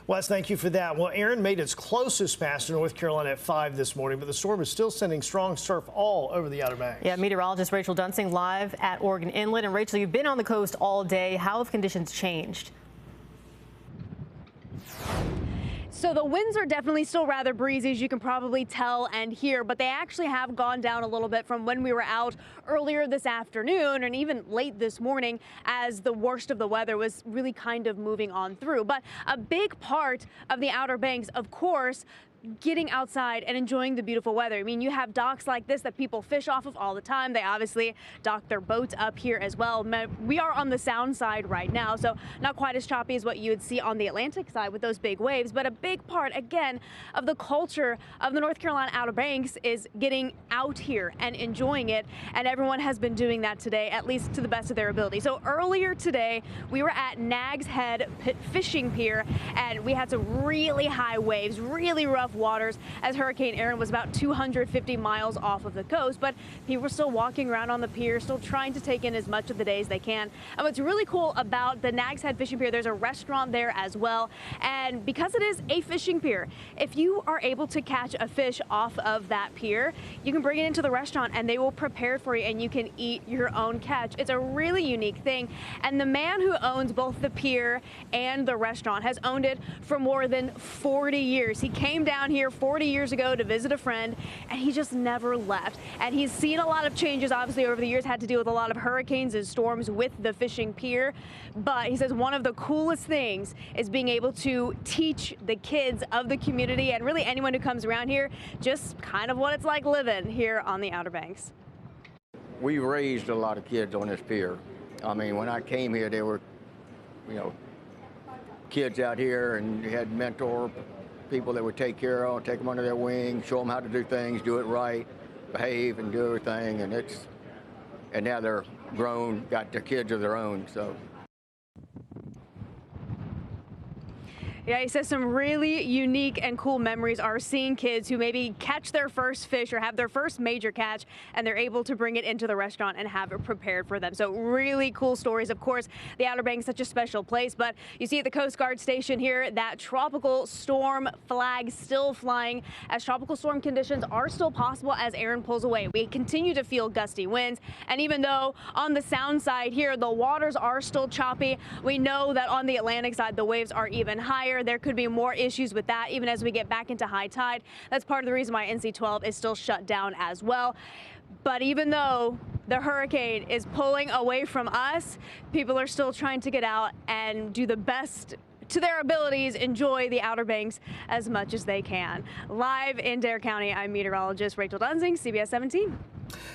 Wes, thank you for that. Well, Aaron made its closest pass to North Carolina at 5 this morning, but the storm is still sending strong surf all over the Outer Banks. Yeah, meteorologist Rachel Dunsing live at Oregon Inlet. And Rachel, you've been on the coast all day. How have conditions changed? So the winds are definitely still rather breezy, as you can probably tell and hear, but they actually have gone down a little bit from when we were out earlier this afternoon and even late this morning, as the worst of the weather was really kind of moving on through. But a big part of the Outer Banks, of course, getting outside and enjoying the beautiful weather. I mean, you have docks like this that people fish off of all the time. They obviously dock their boats up here as well. We are on the sound side right now, so not quite as choppy as what you would see on the Atlantic side with those big waves. But a big part, again, of the culture of the North Carolina Outer Banks is getting out here and enjoying it. And everyone has been doing that today, at least to the best of their ability. So earlier today, we were at Nags Head Fishing Pier, and we had some really high waves, really rough waters, as Hurricane Aaron was about 250 miles off of the coast. But people were still walking around on the pier, still trying to take in as much of the day as they can. And what's really cool about the Nags Head Fishing Pier, there's a restaurant there as well. And because it is a fishing pier, if you are able to catch a fish off of that pier, you can bring it into the restaurant and they will prepare it for you and you can eat your own catch. It's a really unique thing. And the man who owns both the pier and the restaurant has owned it for more than 40 years. He came down here 40 years ago to visit a friend, and he just never left. And he's seen a lot of changes, obviously, over the years, had to deal with a lot of hurricanes and storms with the fishing pier. But he says one of the coolest things is being able to teach the kids of the community and really anyone who comes around here just kind of what it's like living here on the Outer Banks. We raised a lot of kids on this pier. I mean, when I came here, there were, kids out here, and you had mentor people that would take care of, take them under their wing, show them how to do things, do it right, behave and do everything. And now they're grown, got their kids of their own, so. Yeah, he says some really unique and cool memories are seeing kids who maybe catch their first fish or have their first major catch, and they're able to bring it into the restaurant and have it prepared for them. So really cool stories. Of course, the Outer Banks is such a special place, but you see at the Coast Guard station here, that tropical storm flag still flying, as tropical storm conditions are still possible as Aaron pulls away. We continue to feel gusty winds, and even though on the sound side here, the waters are still choppy, we know that on the Atlantic side, the waves are even higher. There could be more issues with that even as we get back into high tide. That's part of the reason why NC-12 is still shut down as well. But even though the hurricane is pulling away from us, people are still trying to get out and do the best to their abilities, enjoy the Outer Banks as much as they can. Live in Dare County, I'm meteorologist Rachel Dunsing, CBS 17.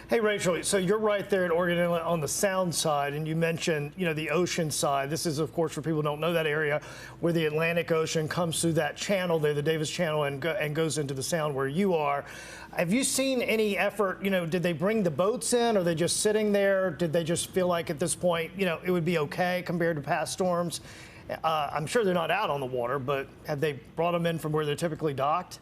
Hey, Rachel, so you're right there at Oregon Inlet on the sound side, and you mentioned, the ocean side. This is, of course, for people who don't know that area, where the Atlantic Ocean comes through that channel there, the Davis Channel, and goes into the sound where you are. Have you seen any effort, did they bring the boats in? Are they just sitting there? Did they just feel like at this point, it would be okay compared to past storms? I'm sure they're not out on the water, but have they brought them in from where they're typically docked?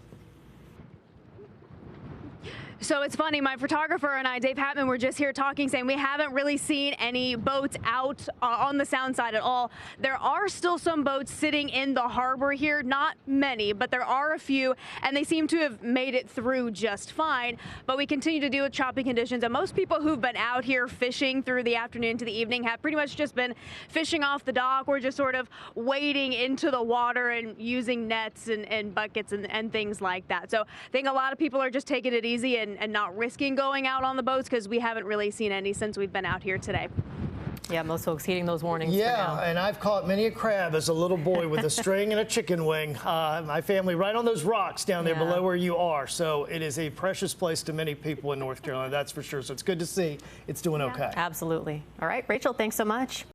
So it's funny, my photographer and I, Dave Hatman, were just here talking, saying we haven't really seen any boats out on the sound side at all. There are still some boats sitting in the harbor here, not many, but there are a few, and they seem to have made it through just fine. But we continue to deal with choppy conditions, and most people who've been out here fishing through the afternoon to the evening have pretty much just been fishing off the dock or just sort of wading into the water and using nets and buckets and things like that. So I think a lot of people are just taking it easy and not risking going out on the boats, because we haven't really seen any since we've been out here today. Yeah, most folks heeding those warnings. Yeah, and I've caught many a crab as a little boy with a string and a chicken wing. My family right on those rocks down there below where you are. So it is a precious place to many people in North Carolina, that's for sure. So it's good to see it's doing okay. Absolutely. All right, Rachel, thanks so much.